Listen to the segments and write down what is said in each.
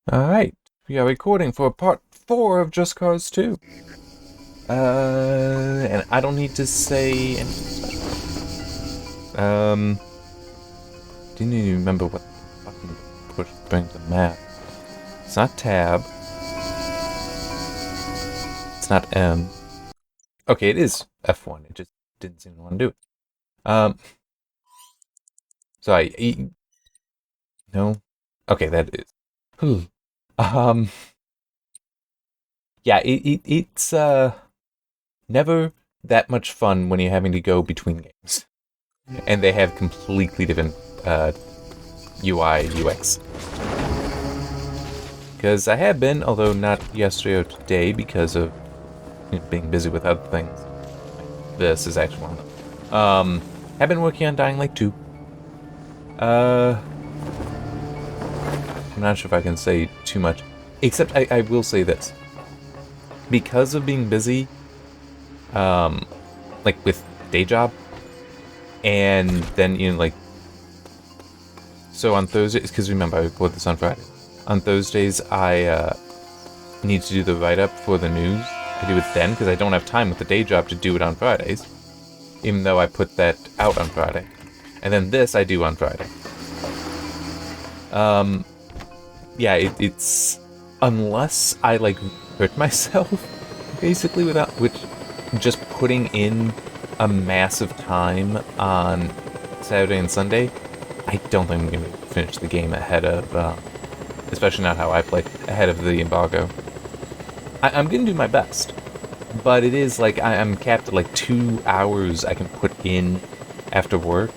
Alright, we are recording for part 4 of Just Cause 2. And I don't need to say anything special. Didn't even remember what button to push to bring the map. It's not tab. It's not M. Okay, it is F1, it just didn't seem to want to do it. Sorry, no? Okay, that is. Yeah, it's never that much fun when you're having to go between games. And they have completely different UI, UX. Because I have been, although not yesterday or today, because of being busy with other things. This is actually one of them. Have been working on Dying Light 2. I'm not sure if I can say too much. Except I will say this. Because of being busy, like with day job, and then, so on Thursdays, because remember, I record this on Friday. On Thursdays, I need to do the write-up for the news. I do it then, because I don't have time with the day job to do it on Fridays, even though I put that out on Friday. And then this I do on Friday. Yeah, it's... Unless I, hurt myself, basically, which just putting in a massive time on Saturday and Sunday, I don't think I'm going to finish the game ahead of, especially not how I play, ahead of the embargo. I'm going to do my best, but it is I'm capped at 2 hours I can put in after work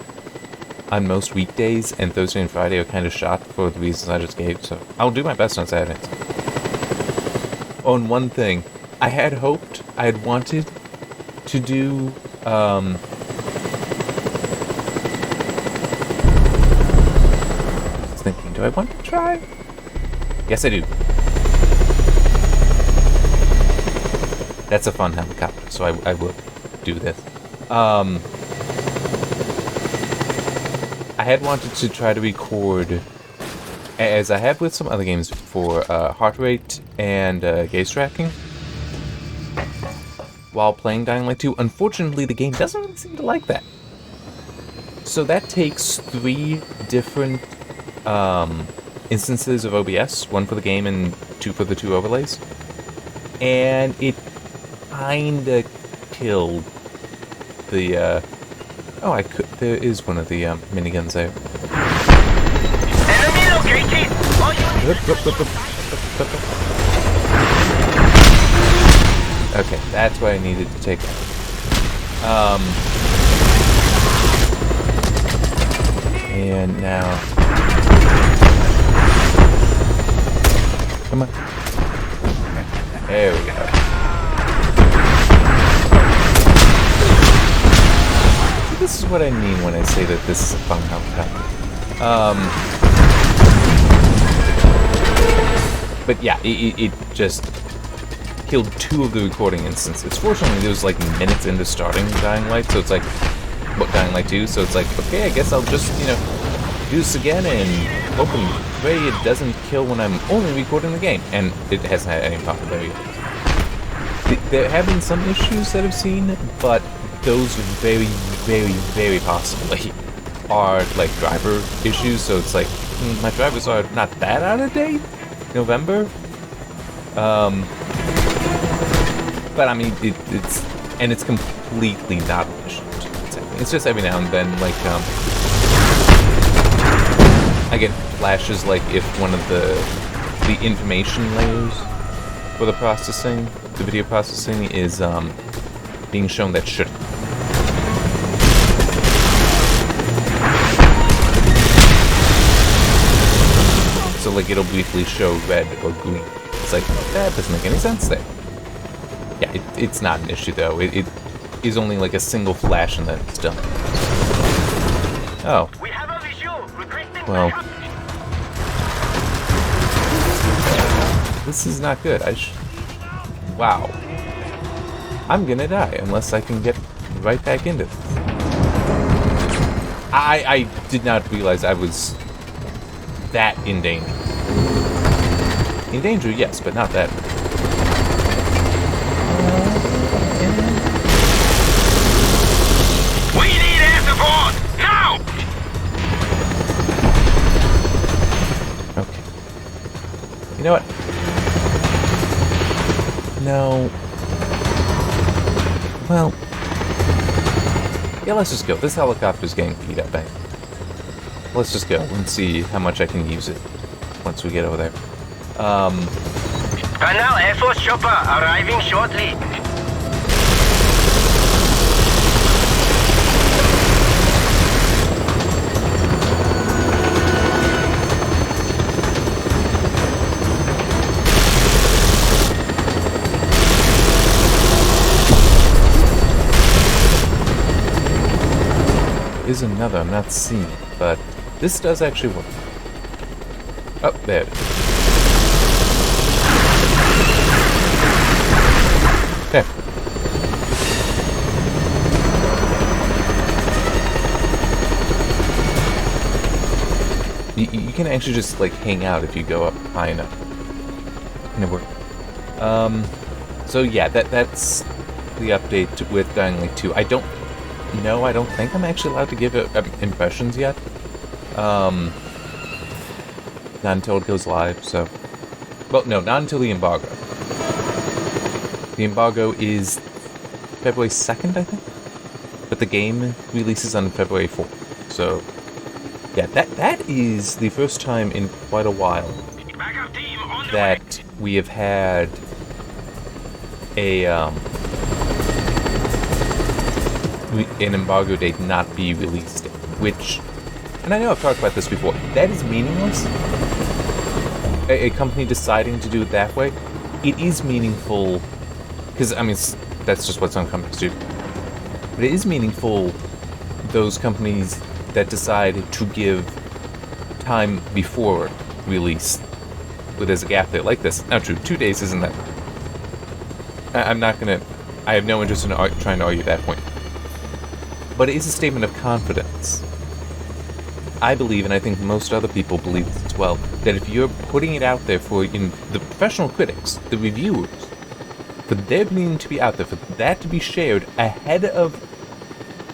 on most weekdays, and Thursday and Friday are kind of shot for the reasons I just gave, so I'll do my best on Saturdays. On one thing, I had wanted to do, I was thinking, do I want to try? Yes, I do. That's a fun helicopter, so I will do this. I had wanted to try to record, as I have with some other games before, heart rate and gaze tracking while playing Dying Light 2. Unfortunately, the game doesn't really seem to like that. So that takes 3 different instances of OBS, 1 for the game and 2 for the 2 overlays. And it kinda killed the, there is one of the miniguns there. Enemy located! Okay, that's what I needed to take out. And now... Come on. There we go. See, this is what I mean when I say that this is a fun helicopter. But yeah, it just killed 2 of the recording instances. Fortunately, there was minutes into starting Dying Light, so it's Dying Light 2, so it's okay, I guess I'll just, do this again and hope and pray it doesn't kill when I'm only recording the game. And it hasn't had any problem there yet. There have been some issues that I've seen, but those very, very, very possibly are driver issues, so it's my drivers are not that out of date. November? But I mean, it's completely not an issue. It's just every now and then, I get flashes if one of the information layers for the processing, the video processing, is being shown that shouldn't. So it'll briefly show red or green. It's that doesn't make any sense there. Yeah, it's not an issue though. It is only a single flash and then it's done. Oh. We have a visual. Well. This is not good. Wow. I'm gonna die unless I can get right back into this. I did not realize I was that in danger. In danger, yes, but not that. We need air support! Now! Okay. You know what? No. Well. Yeah, let's just go. This helicopter's getting beat up, eh? Let's just go and see how much I can use it once we get over there. Canal Air Force chopper arriving shortly. Is another I'm not seeing, but this does actually work. Oh, there it is. There. You can actually just like hang out if you go up high enough. And it worked. So yeah, that's the update with Dying Light 2. I don't think I'm actually allowed to give impressions yet. Not until it goes live, so... Well, no, not until the embargo. The embargo is February 2nd, I think? But the game releases on February 4th. So, yeah, that is the first time in quite a while that we have had an embargo date not be released, which, and I know I've talked about this before, that is meaningless. A company deciding to do it that way, it is meaningful, because, I mean, that's just what some companies do. But it is meaningful, those companies that decide to give time before release, where there's a gap there, like this. Now, true, 2 days isn't that. I'm not gonna, I have no interest in trying to argue that point. But it is a statement of confidence. I believe, and I think most other people believe this as well, that if you're putting it out there for the professional critics, the reviewers, for their opinion to be out there, for that to be shared ahead of,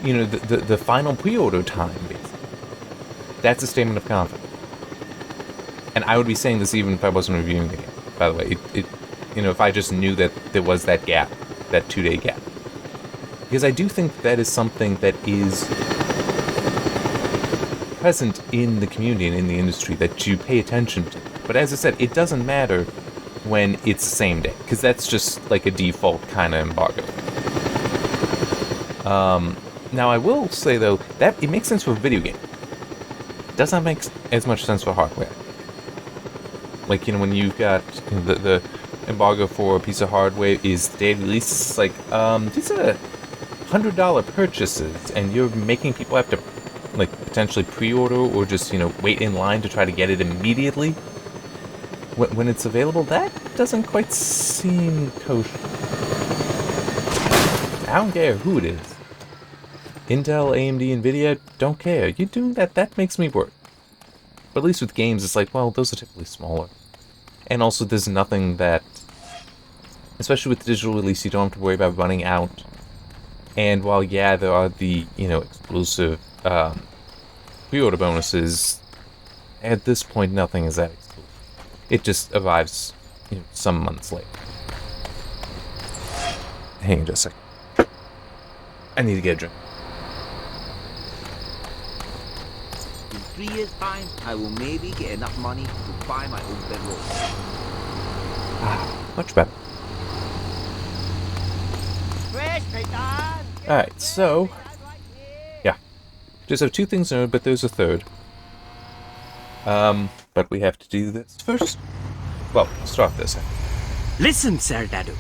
the final pre-order time, basically, that's a statement of confidence. And I would be saying this even if I wasn't reviewing the game, by the way. If I just knew that there was that gap, that 2-day gap. Because I do think that is something that is present in the community and in the industry that you pay attention to. But as I said, it doesn't matter when it's the same day, because that's just like a default kind of embargo. Now I will say though, that it makes sense for a video game. It does not make as much sense for hardware. Like, when you've got the embargo for a piece of hardware is the day of release, it's like, these are $100 purchases, and you're making people have to, like, potentially pre-order or just, wait in line to try to get it immediately. When it's available, that doesn't quite seem kosher. I don't care who it is. Intel, AMD, Nvidia, don't care. You doing that makes me work. But at least with games, it's like, well, those are typically smaller. And also, there's nothing that, especially with digital release, you don't have to worry about running out. And while, yeah, there are the, exclusive pre-order bonuses, at this point, nothing is that exclusive. It just arrives, some months later. Hang on just a second. I need to get a drink. In 3 years' time, I will maybe get enough money to buy my own bedroll. Much better. Alright, so... yeah. Just have 2 things in it, but there's a third. But we have to do this first. Well, start this. Listen, Sir Dadu.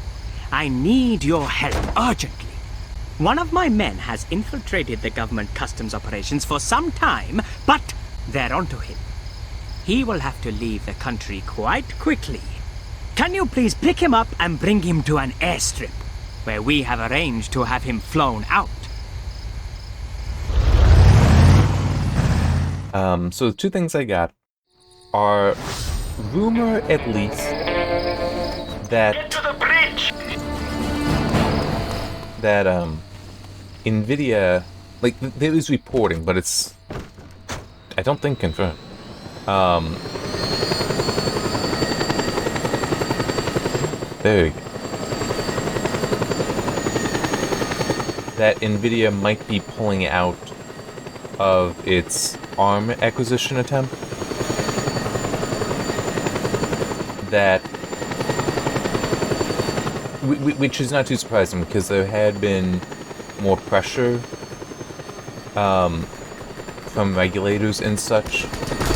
I need your help urgently. One of my men has infiltrated the government customs operations for some time, but they're onto him. He will have to leave the country quite quickly. Can you please pick him up and bring him to an airstrip, where we have arranged to have him flown out? So the 2 things I got are rumor, at least, Get to the bridge! that NVIDIA, like, there is reporting, but it's, I don't think confirmed. There we go. That NVIDIA might be pulling out of its ARM acquisition attempt. That, which is not too surprising because there had been more pressure from regulators and such.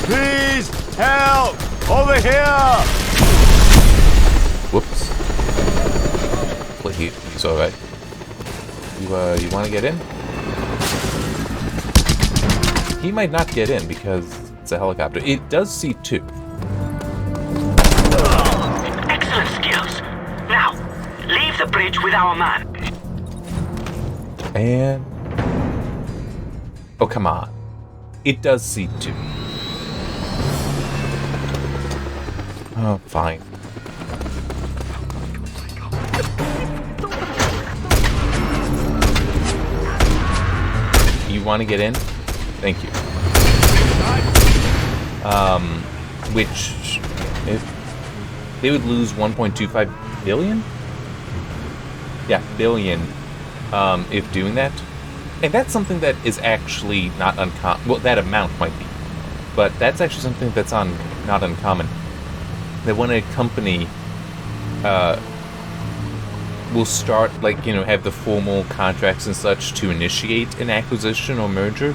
Please help! Over here! Whoops. Well, he's alright. You want to get in? He might not get in because it's a helicopter. It does see two. Excellent skills. Now, leave the bridge with our man. And... oh, come on. It does see two. Oh, fine. You want to get in? Thank you. Which, if they would lose 1.25 billion? Yeah, billion, if doing that. And that's something that is actually not uncommon. Well, that amount might be. But that's actually something that's not uncommon. That when a company will start, like, you know, have the formal contracts and such to initiate an acquisition or merger,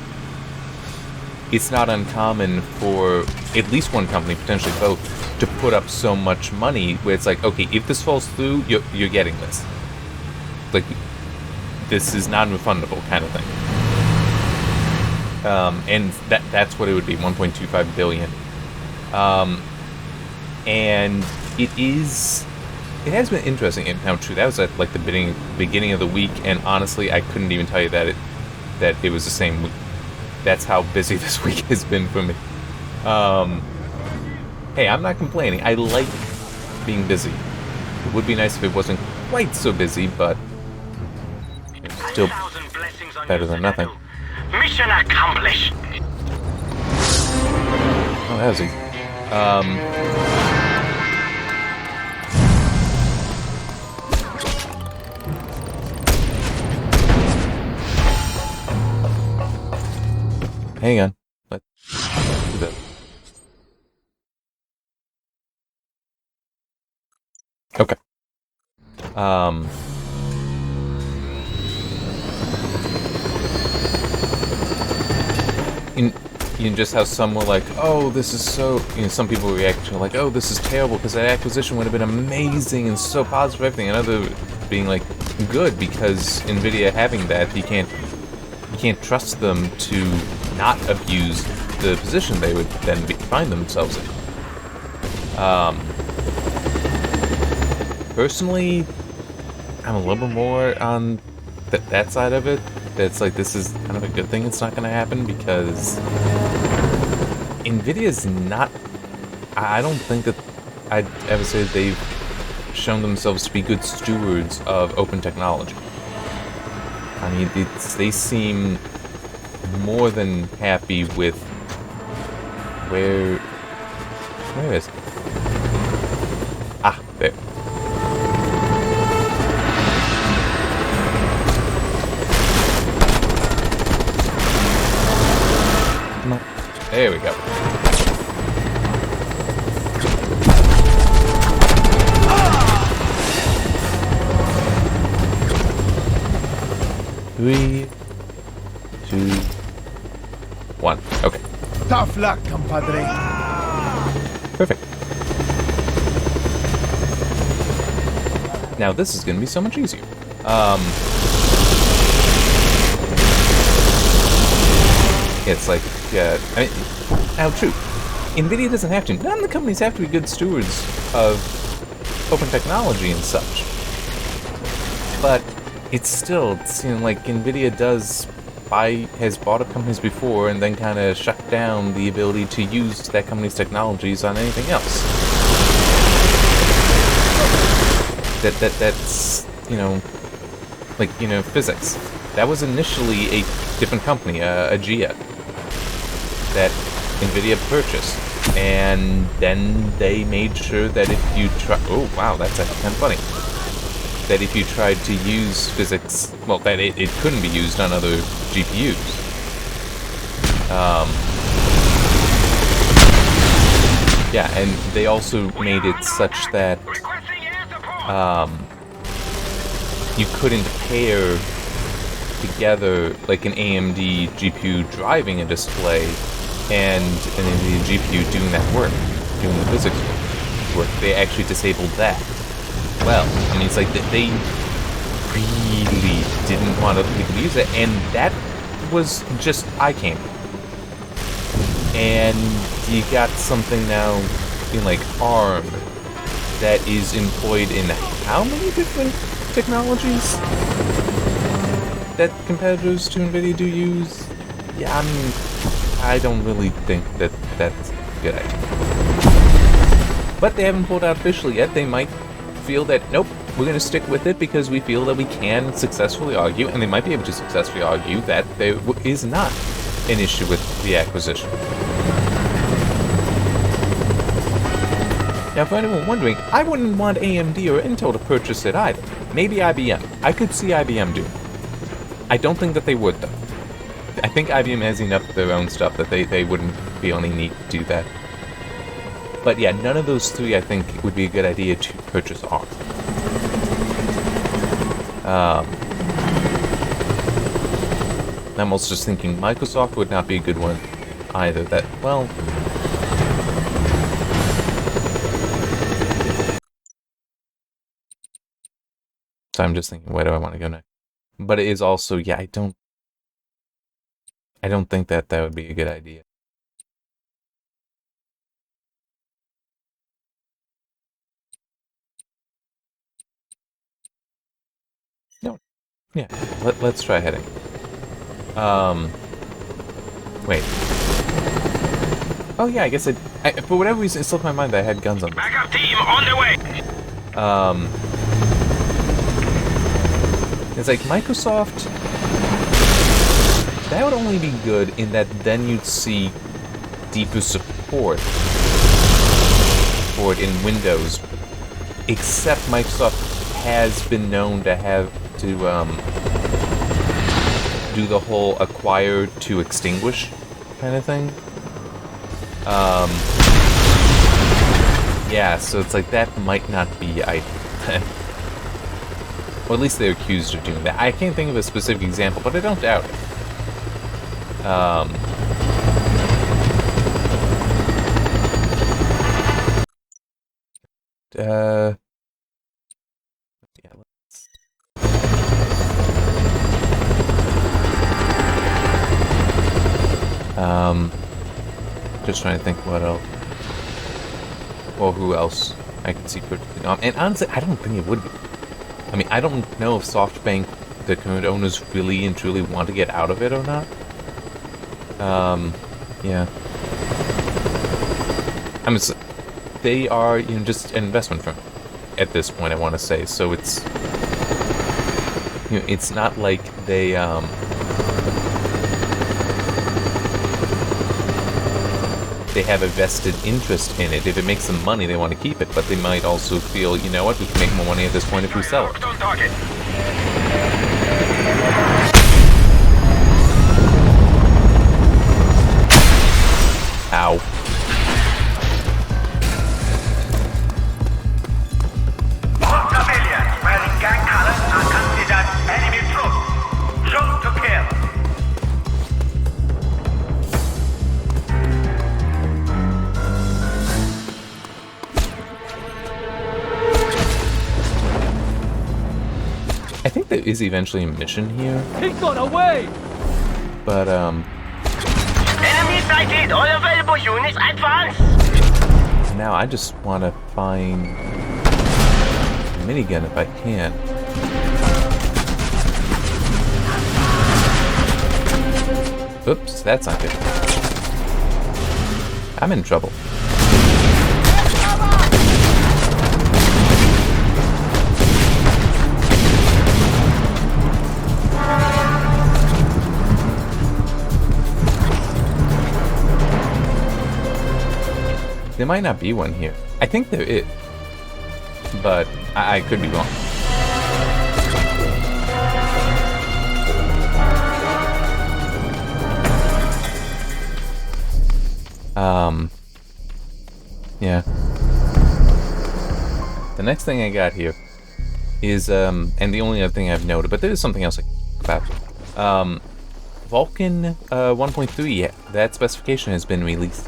it's not uncommon for at least one company, potentially both, to put up so much money where it's like, okay, if this falls through, you're getting this. Like, this is non-refundable kind of thing. And that's what it would be, 1.25 billion. And it has been interesting. And now, true, that was at like the beginning of the week, and honestly, I couldn't even tell you that it was the same week. That's how busy this week has been for me. Hey, I'm not complaining. I like being busy. It would be nice if it wasn't quite so busy, but still better than nothing. Mission accomplished. Oh, that was easy. Hang on. Let's do that. Okay. In just how some were like, oh, this is so, you know, some people react to like, oh, this is terrible because that acquisition would have been amazing and so positive everything, and other being like, good, because NVIDIA having that, you can't trust them to not abuse the position they would then find themselves in. Personally, I'm a little bit more on that side of it. That's like, this is kind of a good thing it's not going to happen, because NVIDIA's not... I don't think that I'd ever say they've shown themselves to be good stewards of open technology. I mean, they seem more than happy with where is it? Ah, there. No. There we go. Three, 2, 1. Okay. Tough luck, compadre. Perfect. Now this is going to be so much easier. It's like, I mean, now true, NVIDIA doesn't have to. None of the companies have to be good stewards of open technology and such. But it's still, like NVIDIA has bought up companies before and then kind of shut down the ability to use that company's technologies on anything else. That's, like, physics. That was initially a different company, a GIA, that NVIDIA purchased. And then they made sure that if you try... Oh, wow, that's actually kind of funny. That if you tried to use physics... Well, that it couldn't be used on other GPUs. Yeah, and they also made it such that you couldn't pair together like an AMD GPU driving a display and an NVIDIA GPU doing that work, doing the physics work. They actually disabled that. Well, I mean, it's like they really didn't want other people to use it, and that was just eye candy. And you got something now in like ARM that is employed in how many different technologies that competitors to NVIDIA do use? Yeah, I mean, I don't really think that that's a good idea. But they haven't pulled out officially yet. They might feel that, nope, we're going to stick with it because we feel that we can successfuli argue, and they might be able to successfully argue that there is not an issue with the acquisition. Now, for anyone wondering, I wouldn't want AMD or Intel to purchase it either. Maybe IBM. I could see IBM doing it. I don't think that they would, though. I think IBM has enough of their own stuff that they wouldn't feel any need to do that. But yeah, none of those three I think would be a good idea to purchase ARM. I'm also just thinking Microsoft would not be a good one either. That, well... So I'm just thinking, where do I want to go next? But it is also, yeah, I don't think that would be a good idea. No. Yeah, let's try heading. Wait. Oh yeah, I guess for whatever reason, it slipped my mind that I had guns on this. Backup team on the way! It's like Microsoft, that would only be good in that then you'd see deeper support for it in Windows, except Microsoft has been known to have to do the whole acquire to extinguish kind of thing. Yeah, so it's like that might not be or at least they're accused of doing that. I can't think of a specific example, but I don't doubt it. Yeah, let's... Just trying to think what else. Or who else I could see purchasing. And honestly, I don't think it would be. I mean, I don't know if SoftBank, the current owners, really and truly want to get out of it or not. Yeah. I mean, they are, just an investment firm at this point, I want to say. So it's, it's not like they, they have a vested interest in it. If it makes them money, they want to keep it, but they might also feel, you know what, we can make more money at this point if we sell it. Ow. Civilians wearing gang colors are considered enemy troops. Shoot to kill. I think there is eventually a mission here. He got away! But, Enemy sighted. All available units advance. now I just want to find a minigun if I can. Oops, that's not good. I'm in trouble. There might not be one here. I think there is. But I could be wrong. Yeah. The next thing I got here is, and the only other thing I've noted, but there is something else about. Vulcan 1.3, yeah, that specification has been released.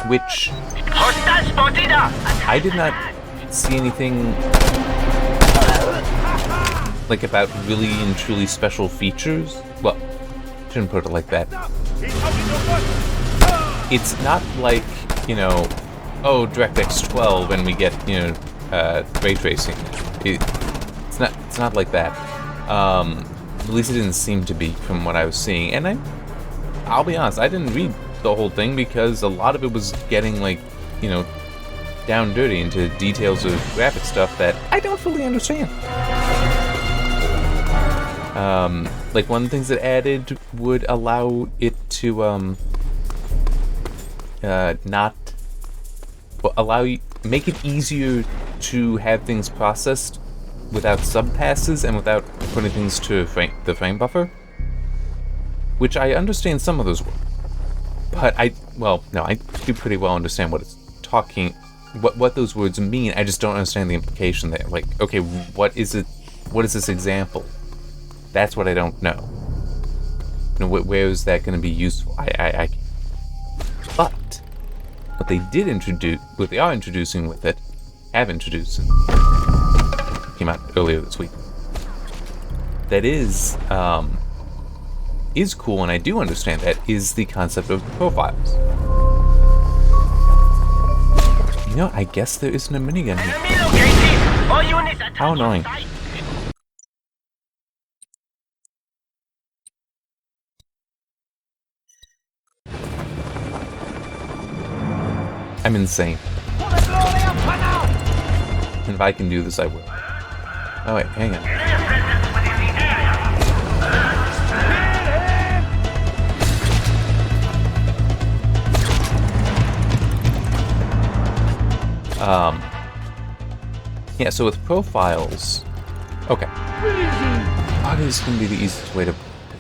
Which I did not see anything like about really and truly special features. Well, shouldn't put it like that. It's not like, you know, oh, DirectX 12 and we get, you know, ray tracing. It's not like that. At least it didn't seem to be from what I was seeing. And I'll be honest, I didn't read the whole thing because a lot of it was getting, like, you know, down dirty into details of graphic stuff that I don't fully understand. Like, one of the things that added would allow it to, make it easier to have things processed without subpasses and without putting things to the frame buffer. Which I understand some of those work. But I do pretty well understand what it's what those words mean. I just don't understand the implication there. Like, okay, what is it? What is this example? That's what I don't know. You know, where is that going to be useful? I But what they did introduce, what they are introducing with it, have introduced, and came out earlier this week. That is cool, and I do understand that, is the concept of profiles. You know, I guess there isn't a minigun here. How annoying. I'm insane. And if I can do this, I will. Oh wait, hang on. Yeah, so with profiles... Okay. What is going to be the easiest way to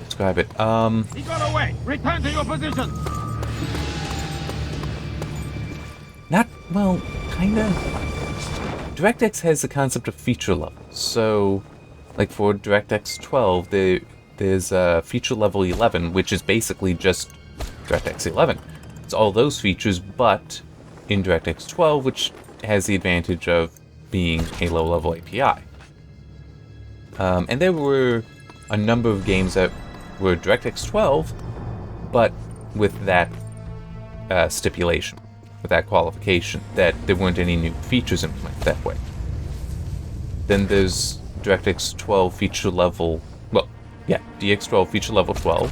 describe it? He got away! Return to your position! Not, well, kinda. DirectX has the concept of feature levels. So, like for DirectX 12, there's feature level 11, which is basically just DirectX 11. It's all those features, but in DirectX 12, which has the advantage of being a low-level API. And there were a number of games that were DirectX 12, but with that stipulation, with that qualification, that there weren't any new features implemented that way. Then there's DirectX 12 feature level, well, yeah, DX12 feature level 12,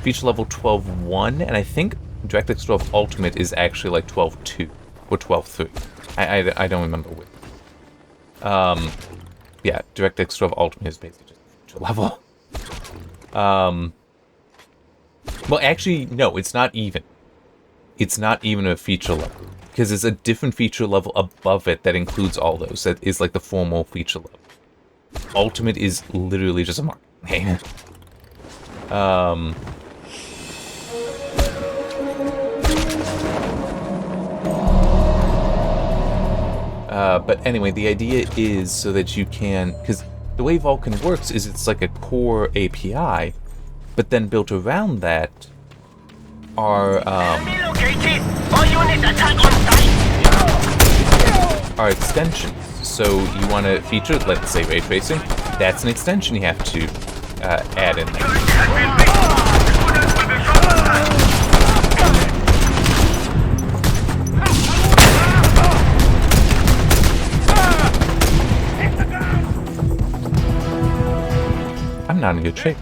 feature level 12.1, and I think DirectX 12 Ultimate is actually like 12.2 or 12.3. I don't remember which. Yeah, DirectX 12 Ultimate is basically just feature level. Well, actually, no, it's not even. It's not even a feature level, because there's a different feature level above it that includes all those. That is like the formal feature level. Ultimate is literally just a mark. But anyway, the idea is so that you can, because the way Vulkan works is it's like a core API, but then built around that are extensions. So you want to feature, let's say, ray tracing. That's an extension you have to add in there. I'm not in good shape.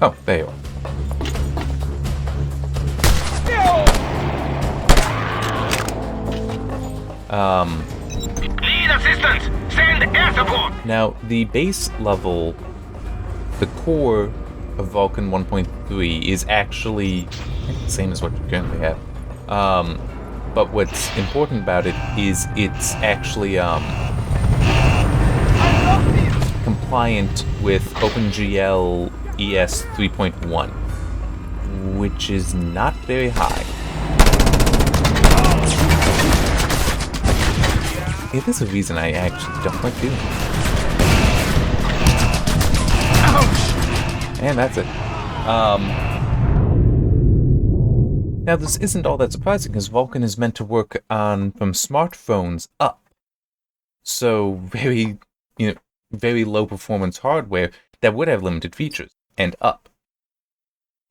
Oh, there you are. Need assistance! Send air support! Now, the base level, the core of Vulcan 1.3 is actually the same as what you currently have. But what's important about it is it's actually compliant with OpenGL ES 3.1, which is not very high. Yeah, there's a reason I actually don't like doing it. And that's it. Now this isn't all that surprising, because Vulcan is meant to work on from smartphones up. So very low performance hardware that would have limited features, and up.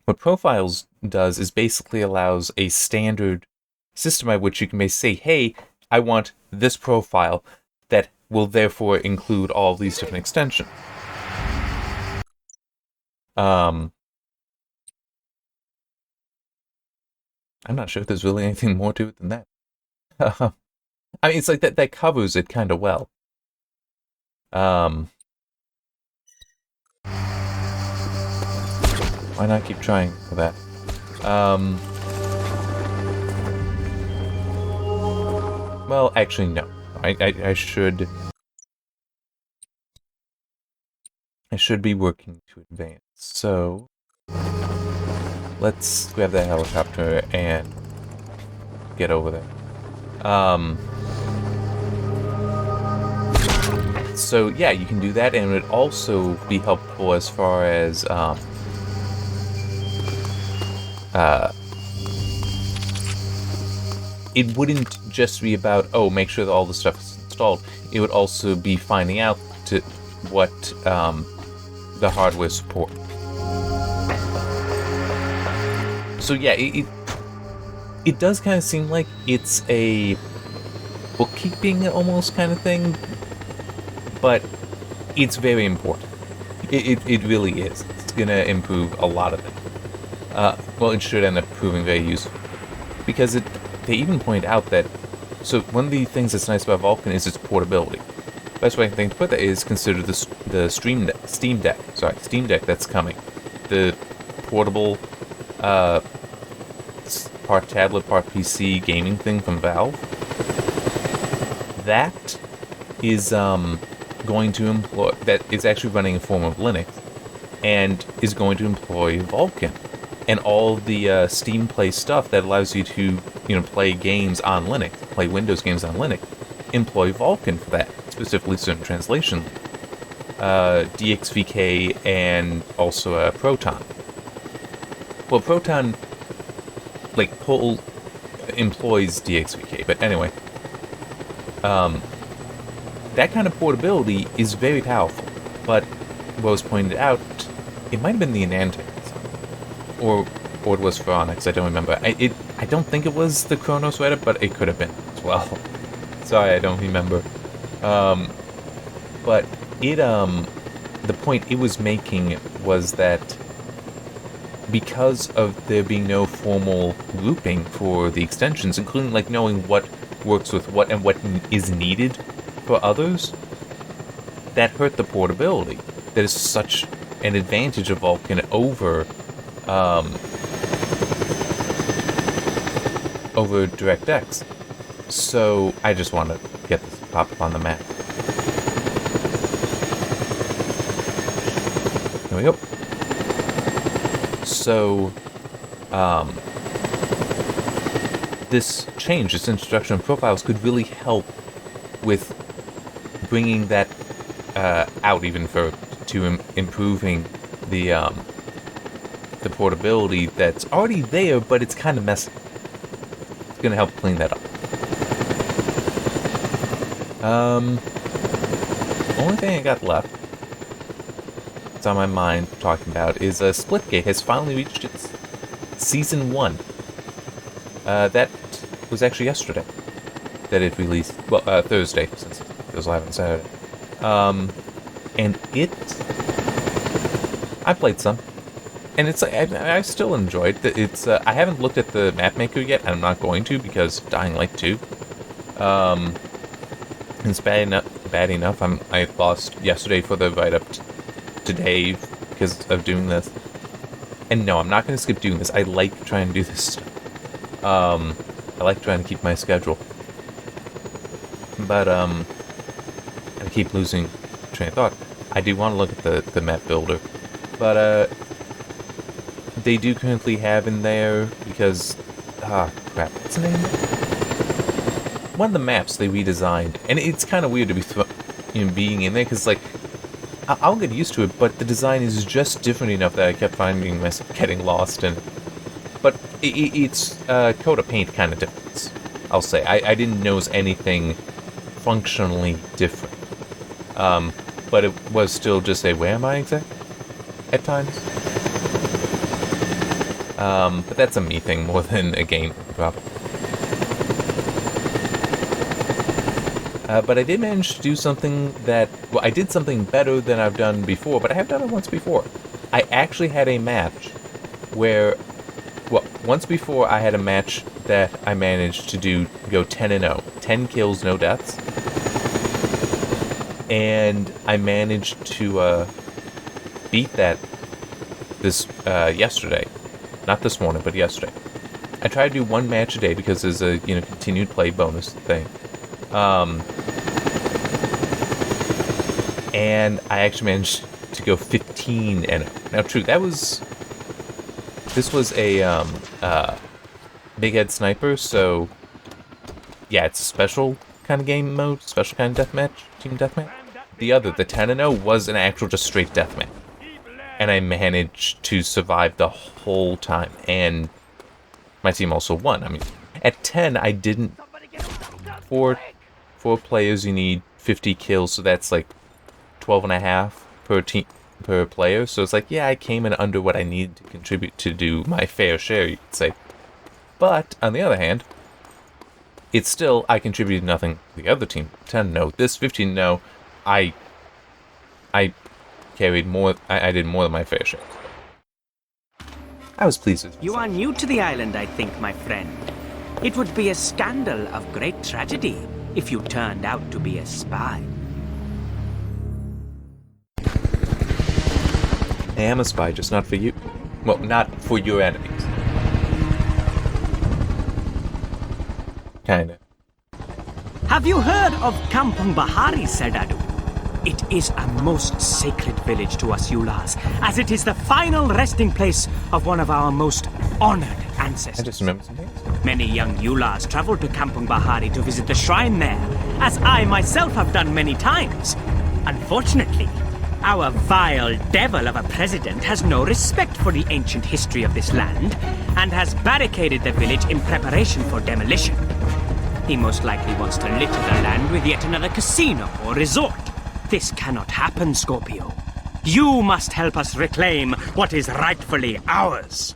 What Profiles does is basically allows a standard system by which you can say, hey, I want this profile that will therefore include all of these different extensions. I'm not sure if there's really anything more to it than that. I mean, it's like that covers it kind of well. Why not keep trying for that? Well, actually, no. I should be working to advance. So let's grab that helicopter and get over there. So yeah, you can do that, and it would also be helpful as far as it wouldn't just be about, oh, make sure that all the stuff is installed. It would also be finding out to what the hardware support. So yeah, it does kind of seem like it's a bookkeeping almost kind of thing, but it's very important. It really is. It's gonna improve a lot of it. Well, it should end up proving very useful, because they even point out that, so one of the things that's nice about Vulkan is its portability. Best way I think to put that is consider the Steam Deck that's coming. The portable, part tablet, part PC gaming thing from Valve. That is going to employ, that is actually running a form of Linux, and is going to employ Vulkan. And all the Steam Play stuff that allows you to, play games on Linux, play Windows games on Linux, employ Vulkan for that, specifically certain translation, DXVK, and also Proton. Well, Proton, employs DXVK, but anyway, that kind of portability is very powerful. But what was pointed out, it might have been the Anantech, or it was for Onyx, I don't remember. I don't think it was the Kronos Reddit, but it could have been as well. Sorry, I don't remember. But it, the point it was making was that because of there being no formal grouping for the extensions, including knowing what works with what and what is needed for others, that hurt the portability. That is such an advantage of Vulkan over DirectX. So I just want to get this pop up on the map. There we go. So, this change, this introduction of profiles, could really help with bringing that out even further, to improving the portability that's already there, but it's kind of messy. It's going to help clean that up. Only thing I got left that's on my mind talking about is Splitgate has finally reached its Season 1. That was actually yesterday that it released. Well, Thursday, since it was live on Saturday. And I played some, and it's I still enjoyed it. It's I haven't looked at the map maker yet, and I'm not going to, because Dying Light 2. It's bad enough. I lost yesterday for the write-up today because of doing this. And no, I'm not going to skip doing this. I like trying to do this stuff. I like trying to keep my schedule. But, I keep losing train of thought. I do want to look at the map builder. But, they do currently have in there, because, crap, what's the name? One of the maps they redesigned, and it's kind of weird to be being in there, because, like, I'll get used to it, but the design is just different enough that I kept finding myself getting lost in it. But it's coat of paint kind of difference, I'll say. I didn't notice anything functionally different. But it was still just a, where am I exactly? At times. But that's a me thing more than a game problem. But I did manage to do something that, well, I did something better than I've done before, but I have done it once before. I actually had a match where, well, once before I had a match that I managed to go 10-0. 10 kills, no deaths. And I managed to beat that this yesterday. Not this morning, but yesterday. I try to do one match a day because there's a, continued play bonus thing. And I actually managed to go 15-0. Now, true, this was a big head sniper, so yeah, it's a special kind of game mode, special kind of deathmatch, team deathmatch. The 10-0, was an actual just straight deathmatch, and I managed to survive the whole time, and my team also won. I mean, at 10, I didn't. Four players, you need 50 kills, so that's like 12.5 per player. So it's like, yeah, I came in under what I needed to contribute to do my fair share, you could say. But on the other hand, it's still, I contributed nothing to the other team. 10-0. This 15-0, I carried more. I did more than my fair share. I was pleased with You are new to the island, I think, my friend. It would be a scandal of great tragedy if you turned out to be a spy. I am a spy, just not for you. Well, not for your enemies. Kinda. Have you heard of Kampung Bahari, Serdadu? It is a most sacred village to us Yulas, as it is the final resting place of one of our most honored ancestors. I just remembered some things. Many young Yulas travel to Kampung Bahari to visit the shrine there, as I myself have done many times. Unfortunately, our vile devil of a president has no respect for the ancient history of this land, and has barricaded the village in preparation for demolition. He most likely wants to litter the land with yet another casino or resort. This cannot happen, Scorpio. You must help us reclaim what is rightfully ours.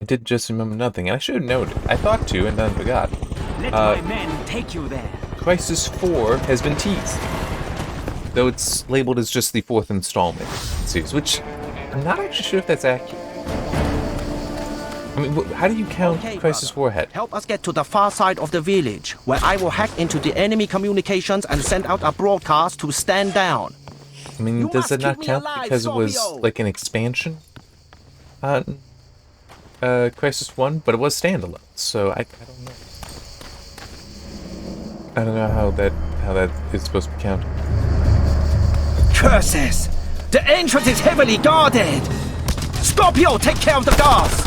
I did just remember nothing, and I should have noted. I thought to, and then forgot. Let my men take you there. Crisis 4 has been teased. Though it's labeled as just the 4th installment series, which I'm not actually sure if that's accurate. I mean, how do you count Crisis Warhead? Help us get to the far side of the village, where I will hack into the enemy communications and send out a broadcast to stand down. I mean, You does must it not keep me count alive, because it was Scorpio! like an expansion on Crisis 1, but it was standalone, so I don't know. I don't know how that is supposed to be counted. Curses! The entrance is heavily guarded! Scorpio, take care of the guards!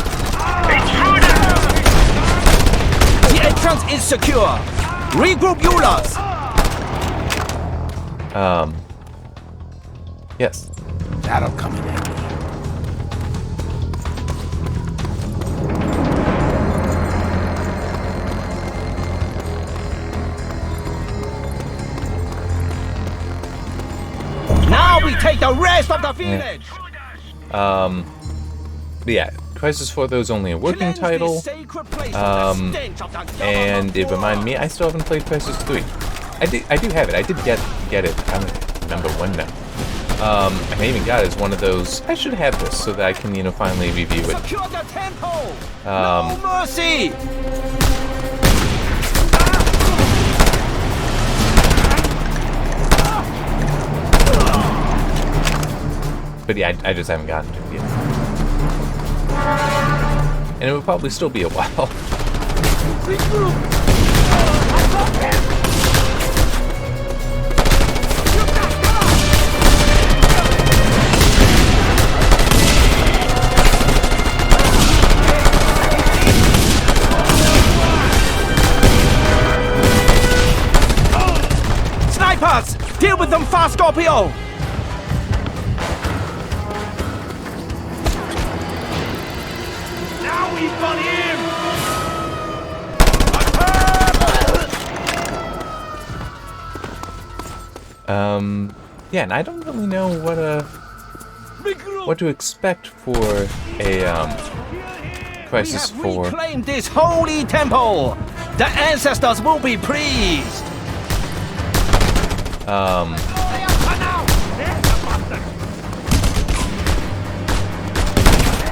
The entrance is secure! Regroup Yulas! Yes. That'll come in handy. Now we take the rest of the village! But yeah, Crisis 4 though is only a working title, and it reminded me, I still haven't played Crisis 3. I do have it. I did get it. I don't remember when now. I even got it as one of those. I should have this so that I can, finally review it. Secure the temple! No mercy! But yeah, I just haven't gotten to it yet. And it would probably still be a while. Snipers! Deal with them fast, Scorpio! Now we've got him! Yeah, and I don't really know what to expect for a Crisis We 4. have reclaimed this holy temple! The ancestors will be pleased!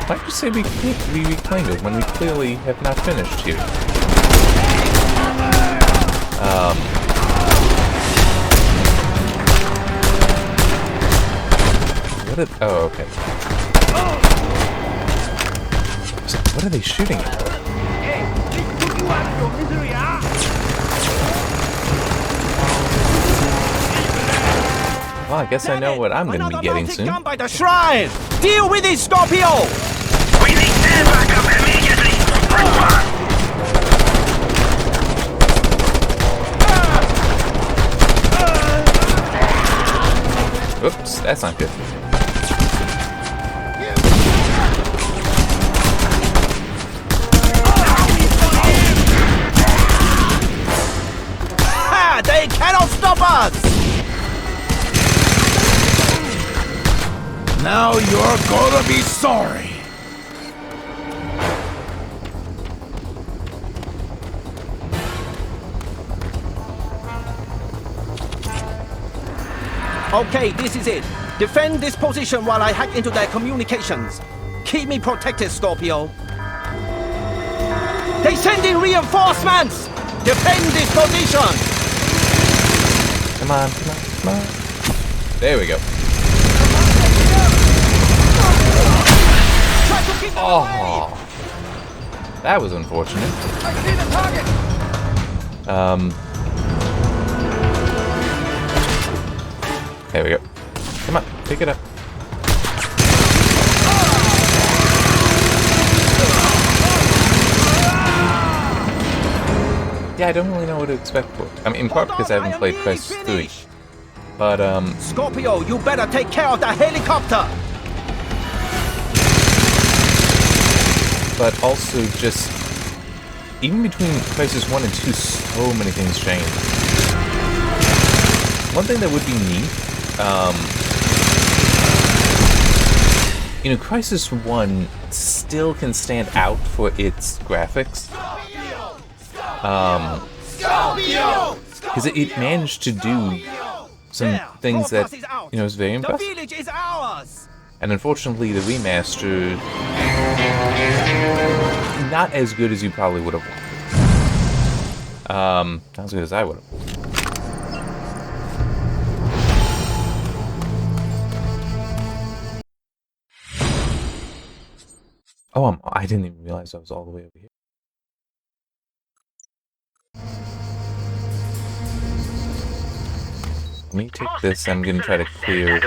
Why'd you say we reclaimed it when we clearly have not finished here? Oh, okay. So what are they shooting at? Well, I guess I know what I'm going to be getting soon. Gun by the shrine! Deal with it, Scorpio! We need air backup immediately! Oops, that's not good. Ha! They cannot stop us! Now you're gonna be sorry. Okay, this is it. Defend this position while I hack into their communications. Keep me protected, Scorpio. They send in reinforcements! Defend this position! Come on, come on, come on. There we go. Oh, that was unfortunate. There we go. Come on, pick it up. Yeah, I don't really know what to expect for it. I mean, in part because I haven't played Crisis 3. But, Scorpio, you better take care of the helicopter! but also just, even between Crisis 1 and 2, so many things change. One thing that would be neat, you know, Crisis 1 still can stand out for its graphics. Because it managed to do some things that, you know, is very The impressive. village is ours! And unfortunately, the remaster, not as good as you probably would have wanted. Not as good as I would have. Oh, I didn't even realize I was all the way over here. Let me take this. I'm gonna try to clear.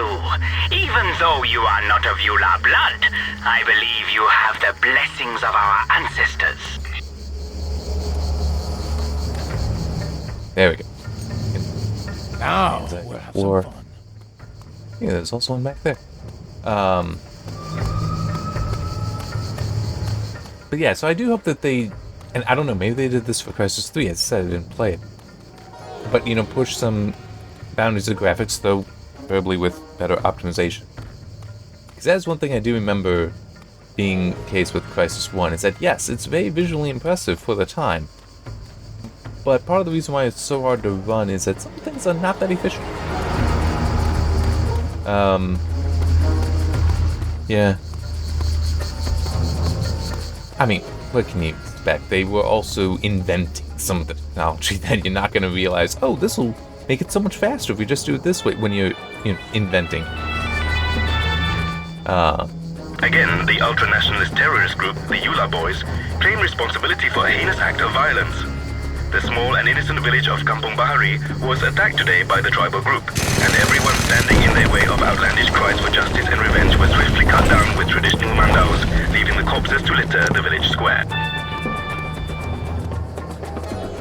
Even though you are not of Eula blood, I believe you have the blessings of our ancestors. There we go. Now we'll have Or- some fun. Yeah, there's also one back there. But yeah, so I do hope that they, and I don't know, maybe they did this for Crisis 3. As I said, I didn't play it. But, you know, push some boundaries of graphics, though preferably with better optimization. Because that's one thing I do remember being the case with Crisis 1, is that yes, it's very visually impressive for the time. But part of the reason why it's so hard to run is that some things are not that efficient. Yeah. I mean, what can you expect? They were also inventing some of the technology that you're not going to realize, oh, this will make it so much faster if we just do it this way when you're, you know, inventing. Again, the ultra-nationalist terrorist group, the Yula Boys, claim responsibility for a heinous act of violence. The small and innocent village of Kampong Bahari was attacked today by the tribal group, and everyone standing in their way of outlandish cries for justice and revenge was swiftly cut down with traditional mandaus, leaving the corpses to litter the village square.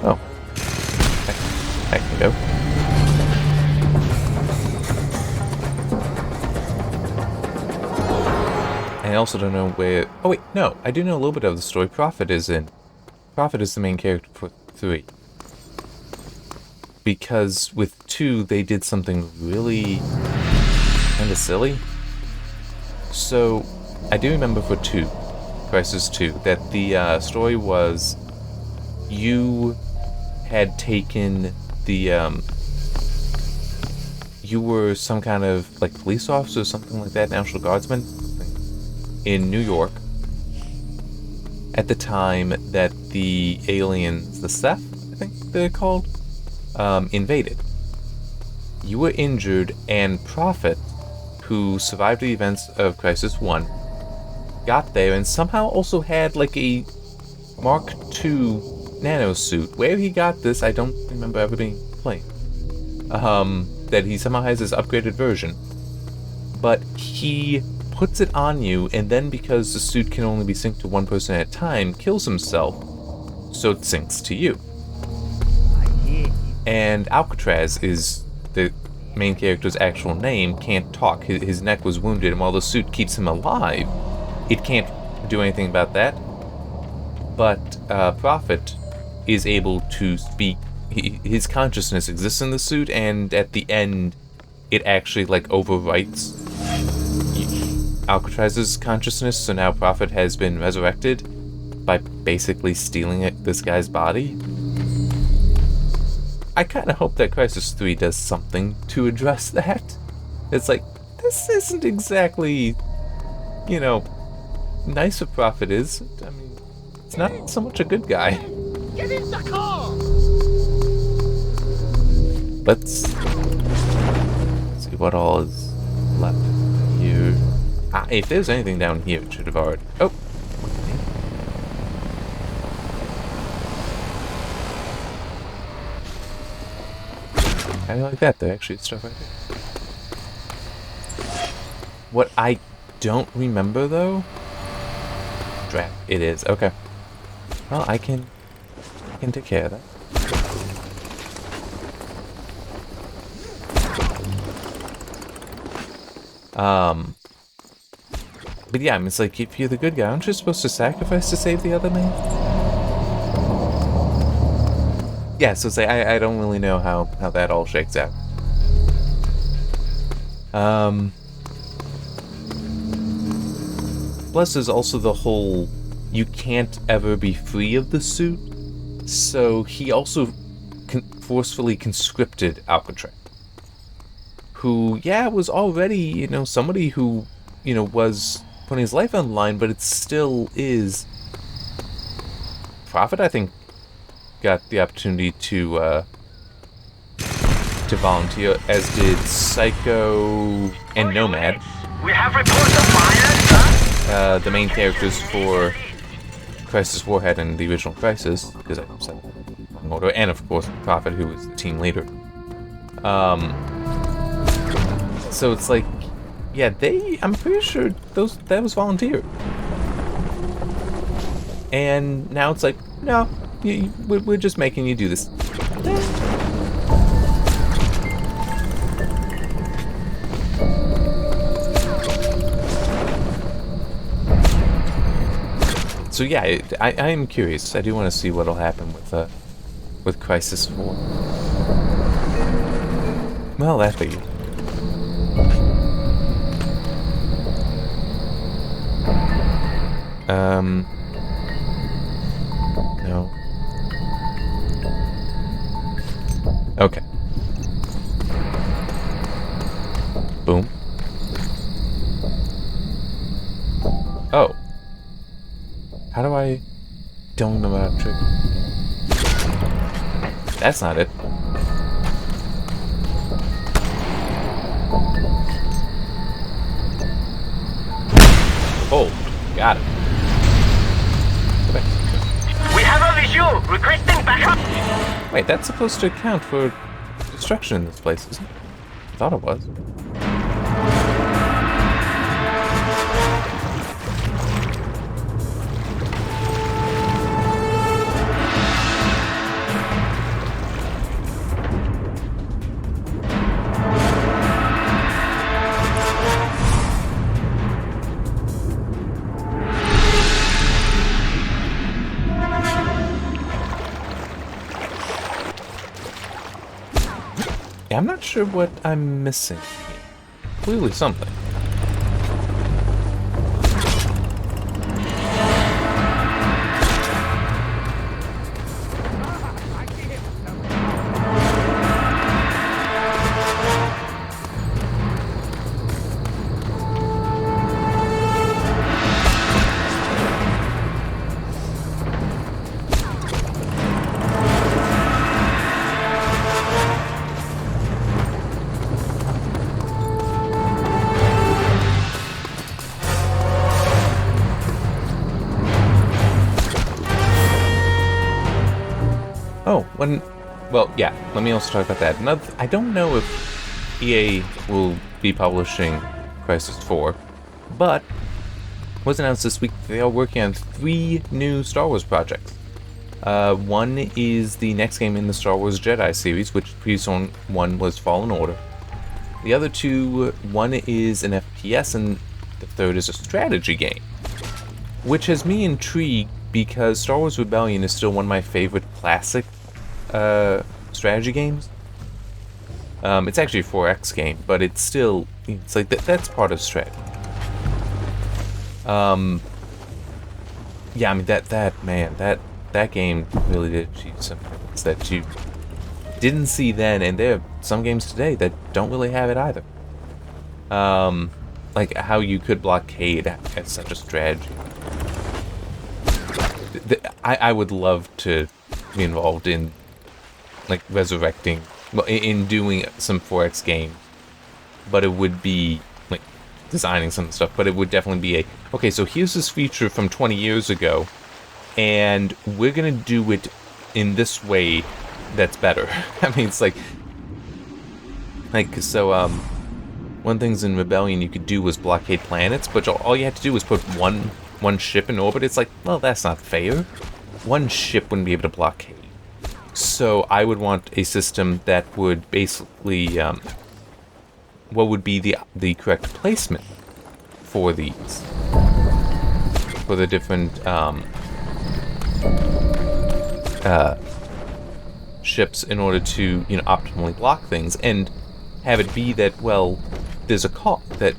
Oh. I can go. I also don't know where... Oh wait, no. I do know a little bit of the story. Prophet is the main character for 3. Because with 2, they did something really kind of silly. So, I do remember for 2, Crisis 2, that the story was you had taken the... you were some kind of, like, police officer or something like that, National Guardsman, in New York at the time that the aliens, the Seth, I think they're called, invaded. You were injured, and Prophet, who survived the events of Crisis 1, got there and somehow also had like a Mark II nanosuit. Where he got this, I don't remember ever being played. That he somehow has this upgraded version. But he puts it on you, and then because the suit can only be synced to one person at a time, kills himself, so it syncs to you. And Alcatraz is the main character's actual name, can't talk. His neck was wounded, and while the suit keeps him alive, it can't do anything about that. But Prophet is able to speak. His consciousness exists in the suit, and at the end, it actually like overwrites Alcatraz's consciousness, so now Prophet has been resurrected by basically stealing this guy's body. I kind of hope that Crisis 3 does something to address that. It's like, this isn't exactly, you know, nice of Prophet is. I mean, it's not so much a good guy. Get in the car! Let's see what all is left here. If there's anything down here, it should have already... Oh! How do you like that? There actually is stuff right there. What I don't remember, though... Draft. It is. Okay. Well, I can take care of that. But yeah, I mean, it's like, if you're the good guy, aren't you supposed to sacrifice to save the other man? Yeah, so it's like, I don't really know how that all shakes out. Plus, there's also the whole, you can't ever be free of the suit, so he also forcefully conscripted Alcatraz, who, yeah, was already, you know, somebody who, you know, was putting his life on the line, but it still is. Prophet, I think, got the opportunity to volunteer, as did Psycho and Nomad. We have reports of violence, sir. The main characters for Crisis Warhead and the original Crisis, because I said in order, and of course Prophet, who was the team leader. So it's like, yeah, I'm pretty sure that was volunteer. And now it's like, no, we're just making you do this. So yeah, I am curious. I do want to see what'll happen with Crisis 4. Well, that figured. No. Okay. Boom. Oh. How do I... Don't remember how to trick. That's not it. Oh, got it. Go back. We have a visual. Requesting backup. Wait, that's supposed to account for destruction in this place, isn't it? I thought it was. Yeah, I'm not sure what I'm missing here. Clearly something. Oh, well, yeah, let me also talk about that. I don't know if EA will be publishing Crisis 4, but it was announced this week they are working on 3 new Star Wars projects. One is the next game in the Star Wars Jedi series, which the previous one was Fallen Order. The other 2, one is an FPS, and the third is a strategy game, which has me intrigued because Star Wars Rebellion is still one of my favorite classic strategy games. It's actually a 4X game, but it's like that's part of strategy. Yeah, I mean that game really did achieve some things that you didn't see then, and there are some games today that don't really have it either. Like how you could blockade as such a strategy. I would love to be involved in like resurrecting, well, in doing some 4X games, but it would be like designing some stuff, but it would definitely be okay, so here's this feature from 20 years ago, and we're gonna do it in this way that's better. I mean, it's like so, one of the things in Rebellion you could do was blockade planets, but all you had to do was put one ship in orbit. It's like, well, that's not fair. One ship wouldn't be able to blockade. So I would want a system that would basically, what would be the correct placement for these, for the different ships in order to, optimally block things, and have it be that, well, there's a call that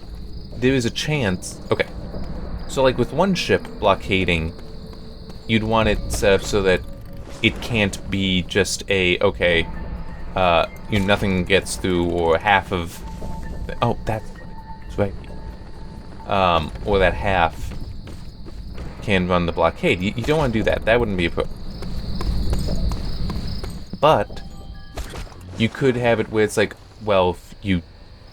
there is a chance. Okay, so like with one ship blockading, you'd want it set up so that it can't be just nothing gets through, or half of that's right, or that half can run the blockade. You don't want to do that. That wouldn't be but you could have it where it's like, well, if you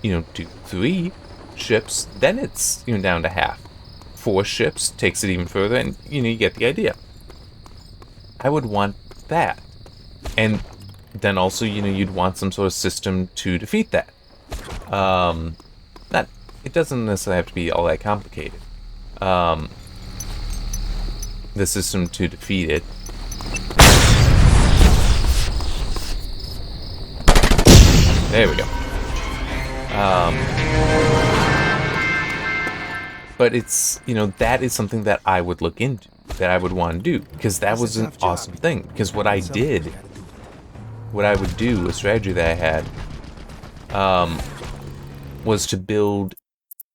do 3 ships, then it's down to half. 4 ships takes it even further, and you get the idea. I would want that, and then also you'd want some sort of system to defeat that. It doesn't necessarily have to be all that complicated. The system to defeat it. There we go. But it's, that is something that I would look into, that I would want to do, because that was an awesome thing. Because what I would do, a strategy that I had, was to build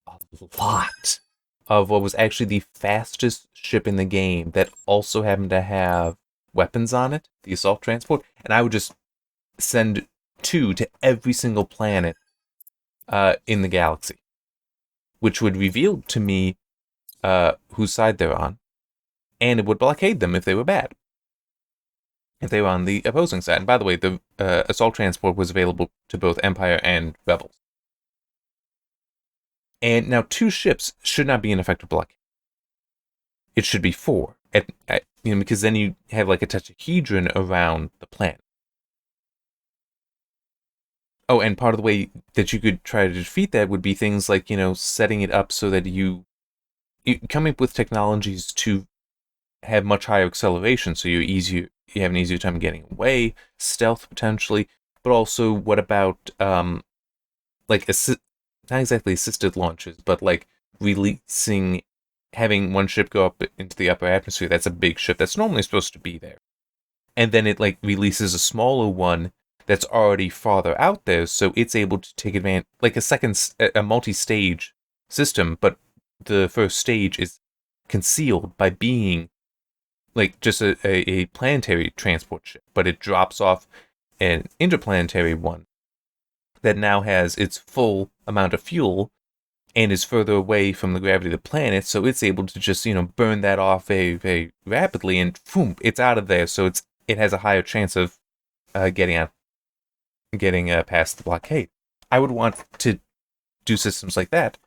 a lot of what was actually the fastest ship in the game that also happened to have weapons on it, the assault transport, and I would just send 2 to every single planet in the galaxy, which would reveal to me whose side they're on, and it would blockade them if they were bad, if they were on the opposing side. And by the way, the assault transport was available to both Empire and Rebels. And now 2 ships should not be an effective blockade. it should be 4. Because then you have like a tetrahedron around the planet. Oh, and part of the way that you could try to defeat that would be things like, setting it up so that you coming up with technologies to have much higher acceleration, so you have an easier time getting away, stealth potentially, but also what about like not exactly assisted launches, but like having one ship go up into the upper atmosphere. That's a big ship that's normally supposed to be there, and then it like releases a smaller one that's already farther out there, so it's able to take advantage, like a multi-stage system, but the first stage is concealed by being like just a planetary transport ship, but it drops off an interplanetary one that now has its full amount of fuel and is further away from the gravity of the planet, so it's able to just, burn that off very, very rapidly, and boom, it's out of there, so it has a higher chance of getting past the blockade. I would want to do systems like that,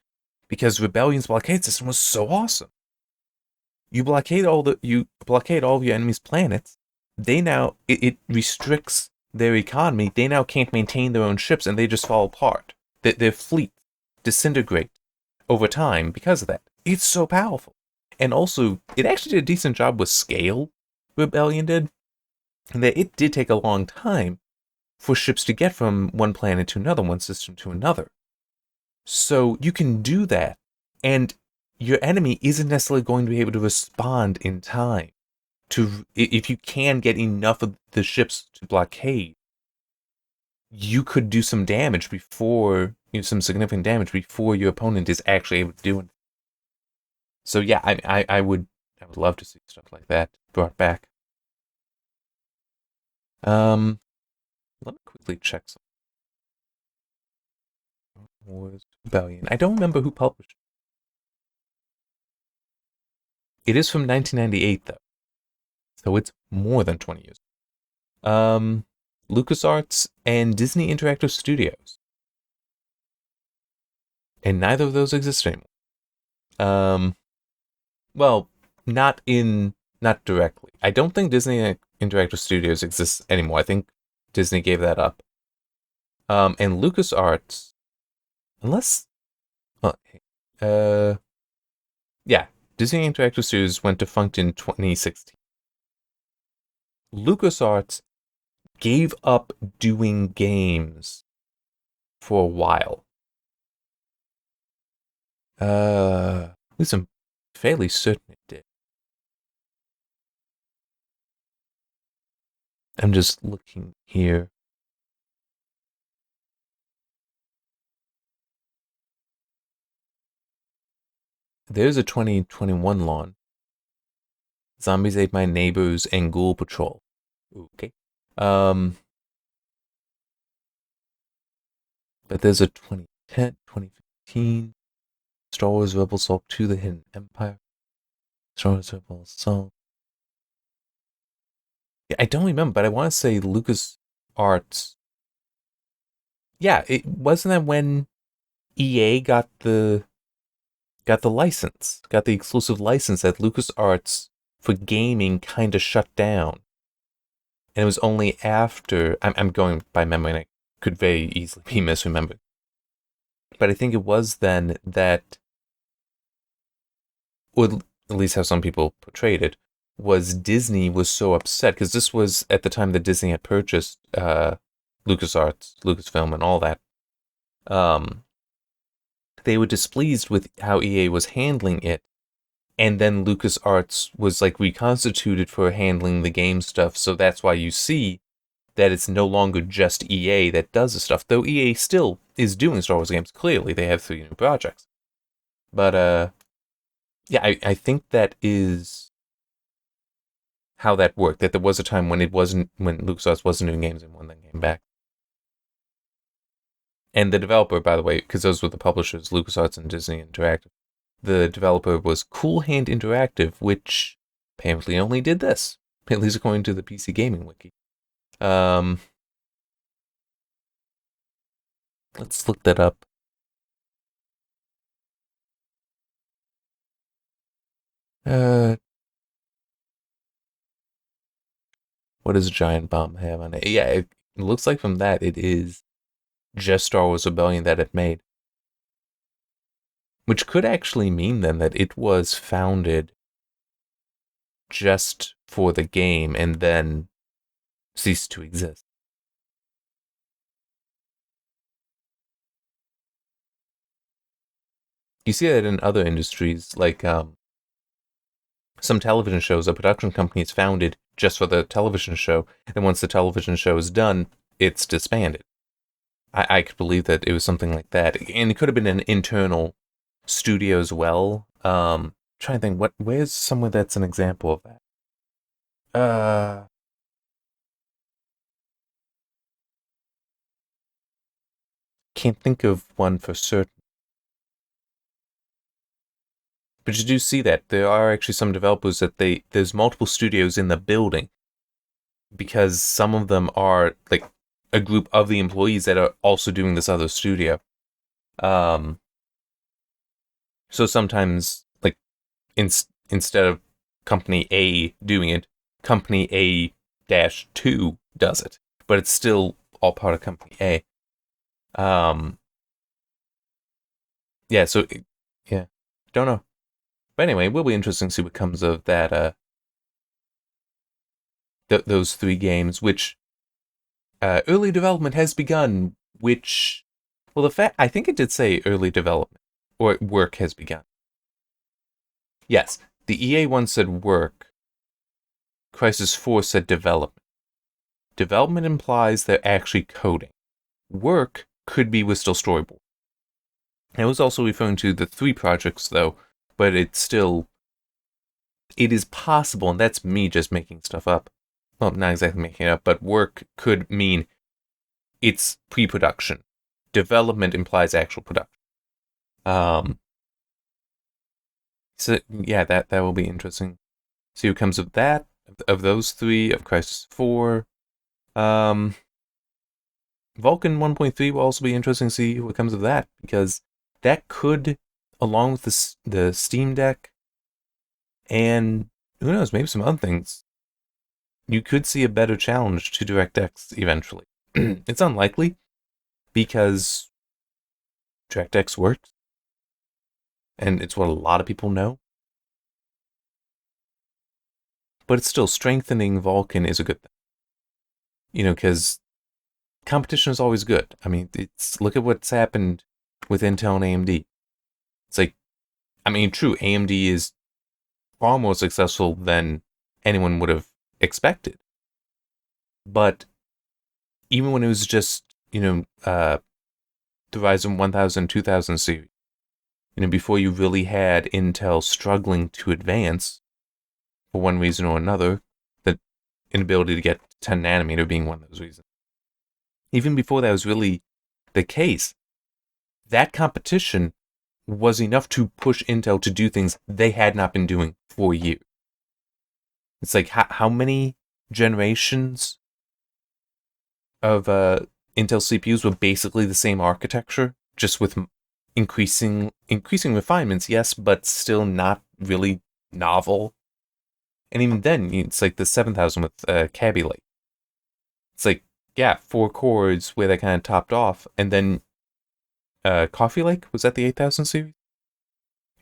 because Rebellion's blockade system was so awesome. You blockade all of your enemies' planets. They now it restricts their economy. They now can't maintain their own ships, and they just fall apart. Their fleet disintegrate over time because of that. It's so powerful, and also it actually did a decent job with scale. Rebellion did, and that it did take a long time for ships to get from one planet to another, one system to another. So you can do that, and your enemy isn't necessarily going to be able to respond in time. If you can get enough of the ships to blockade, you could do some damage before, some significant damage before your opponent is actually able to do it. So yeah, I would love to see stuff like that brought back. Let me quickly check some. Wars Rebellion. I don't remember who published it. It is from 1998 though, so it's more than 20 years. LucasArts and Disney Interactive Studios, and neither of those exist anymore. Well, not directly. I don't think Disney Interactive Studios exists anymore. I think Disney gave that up. And LucasArts, yeah, Disney Interactive Studios went defunct in 2016. LucasArts gave up doing games for a while. At least I'm fairly certain it did. I'm just looking here. There's a 2021 launch. Zombies Ate My Neighbors and Ghoul Patrol. Okay. But there's a 2010, 2015 Star Wars Rebel Assault 2: The Hidden Empire. Star Wars Rebel Assault. Yeah, I don't remember, but I want to say LucasArts. Yeah, it wasn't that when EA got the license, got the exclusive license that LucasArts for gaming kind of shut down. And it was only after, I'm going by memory, and I could very easily be misremembered. But I think it was then that, or at least how some people portrayed it, was Disney was so upset, because this was at the time that Disney had purchased LucasArts, Lucasfilm, and all that. They were displeased with how EA was handling it, and then LucasArts was like reconstituted for handling the game stuff, so that's why you see that it's no longer just EA that does the stuff, though EA still is doing Star Wars games. Clearly, they have 3 new projects. But, yeah, I think that is how that worked, that there was a time when LucasArts wasn't doing games and then came back. And the developer, by the way, because those were the publishers, LucasArts and Disney Interactive, the developer was Cool Hand Interactive, which apparently only did this, at least according to the PC Gaming Wiki. Let's look that up. What does Giant Bomb have on it? Yeah, it looks like from that it is just Star Wars Rebellion that it made. Which could actually mean then that it was founded just for the game and then ceased to exist. You see that in other industries, like some television shows, a production company is founded just for the television show, and once the television show is done, it's disbanded. I could believe that it was something like that, and it could have been an internal studio as well. Trying to think, where's somewhere that's an example of that? Can't think of one for certain. But you do see that there are actually some developers that there's multiple studios in the building, because some of them are like a group of the employees that are also doing this other studio. So sometimes, like, instead of company A doing it, company A-2 does it, but it's still all part of company A. Yeah, so, yeah, don't know. But anyway, it will be interesting to see what comes of that, those 3 games, which, early development has begun, which, well, I think it did say early development, or work has begun. Yes, the EA one said work. Crisis 4 said development. Development implies they're actually coding. Work could be with still storyboard. I was also referring to the 3 projects, though, but it is possible, and that's me just making stuff up. Well, not exactly making it up, but work could mean it's pre-production. Development implies actual production. So yeah, that will be interesting. See what comes of that, of those 3, of Crisis 4. Vulcan 1.3 will also be interesting to see what comes of that, because that could, along with the Steam Deck, and who knows, maybe some other things, you could see a better challenge to DirectX eventually. It's unlikely, because DirectX works, and it's what a lot of people know. But it's still, strengthening Vulkan is a good thing. You know, because competition is always good. I mean, look at what's happened with Intel and AMD. It's like, I mean, true, AMD is far more successful than anyone would have expected. But even when it was just, the Ryzen 1000, 2000 series, before you really had Intel struggling to advance for one reason or another, the inability to get 10 nanometer being one of those reasons. Even before that was really the case, that competition was enough to push Intel to do things they had not been doing for years. It's like, how many generations of Intel CPUs were basically the same architecture, just with increasing refinements, yes, but still not really novel. And even then, it's like the 7000 with Kaby Lake. It's like, yeah, 4 cores where they kind of topped off, and then Coffee Lake, was that the 8000 series?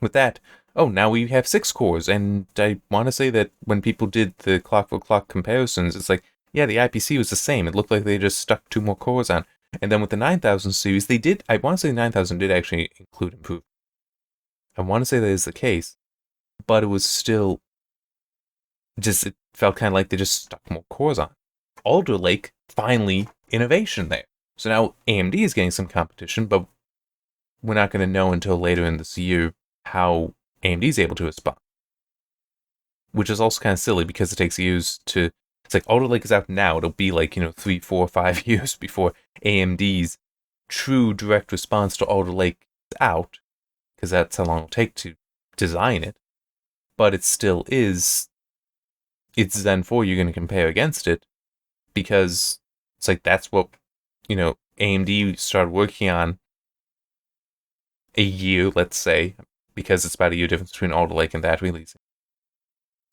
With that, oh, now we have 6 cores, and I want to say that when people did the clock for clock comparisons, it's like, yeah, the IPC was the same. It looked like they just stuck 2 more cores on. And then with the 9000 series, I want to say the 9000 did actually include improvement. I want to say that is the case, but it was still it felt kind of like they just stuck more cores on. Alder Lake, finally, innovation there. So now AMD is getting some competition, but we're not going to know until later in this year how AMD is able to respond. Which is also kind of silly, because it takes years to... It's like Alder Lake is out now. It'll be like, 3, 4, 5 years before AMD's true direct response to Alder Lake is out, because that's how long it'll take to design it. But it still is... It's Zen 4 you're going to compare against it, because it's like that's what, AMD started working on a year, let's say, because it's about a year difference between Alder Lake and that release.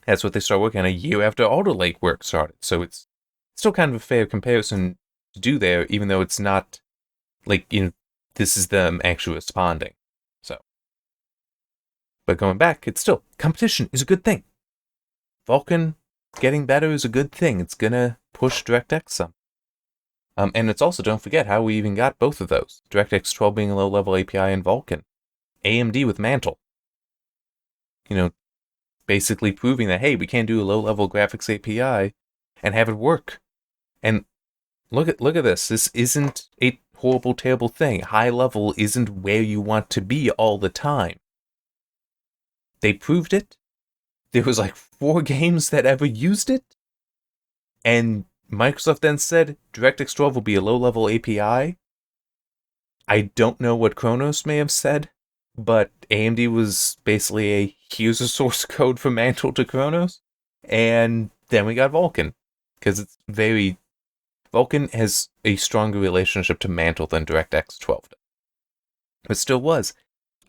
That's what they start working on a year after Alder Lake work started. So it's still kind of a fair comparison to do there, even though it's not like, this is them actually responding. So, but going back, it's still, competition is a good thing. Vulkan getting better is a good thing. It's gonna push DirectX some. And it's also, don't forget how we even got both of those. DirectX 12 being a low-level API and Vulkan. AMD with Mantle. Basically proving that, hey, we can do a low-level graphics API and have it work. And look at this. This isn't a horrible, terrible thing. High level isn't where you want to be all the time. They proved it. There was like 4 games that ever used it. And Microsoft then said DirectX 12 will be a low-level API. I don't know what Kronos may have said, but AMD was basically a here's a source code for Mantle to Kronos. And then we got Vulkan. Because it's Vulkan has a stronger relationship to Mantle than DirectX 12 does. But still was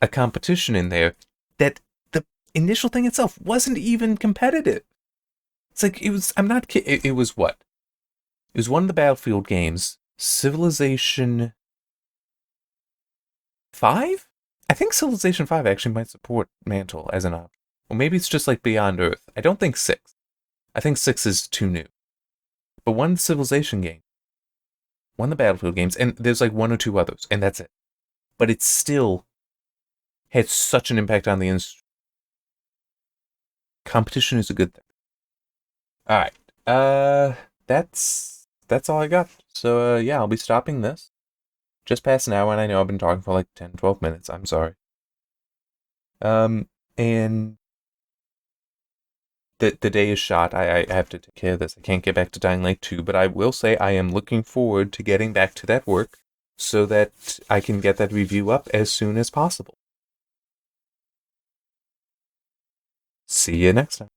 a competition in there that the initial thing itself wasn't even competitive. It's like, I'm not kidding, it was what? It was one of the Battlefield games, Civilization 5? I think Civilization 5 actually might support Mantle as an option. Or maybe it's just like Beyond Earth. I don't think 6. I think 6 is too new. But one of the Civilization games, one of the Battlefield games, and there's like 1 or 2 others, and that's it. But it still had such an impact on the industry. Competition is a good thing. Alright, that's all I got. So, yeah, I'll be stopping this. Just past an hour, and I know I've been talking for like 10, 12 minutes. I'm sorry. And the day is shot. I have to take care of this. I can't get back to Dying Light 2, but I will say I am looking forward to getting back to that work so that I can get that review up as soon as possible. See you next time.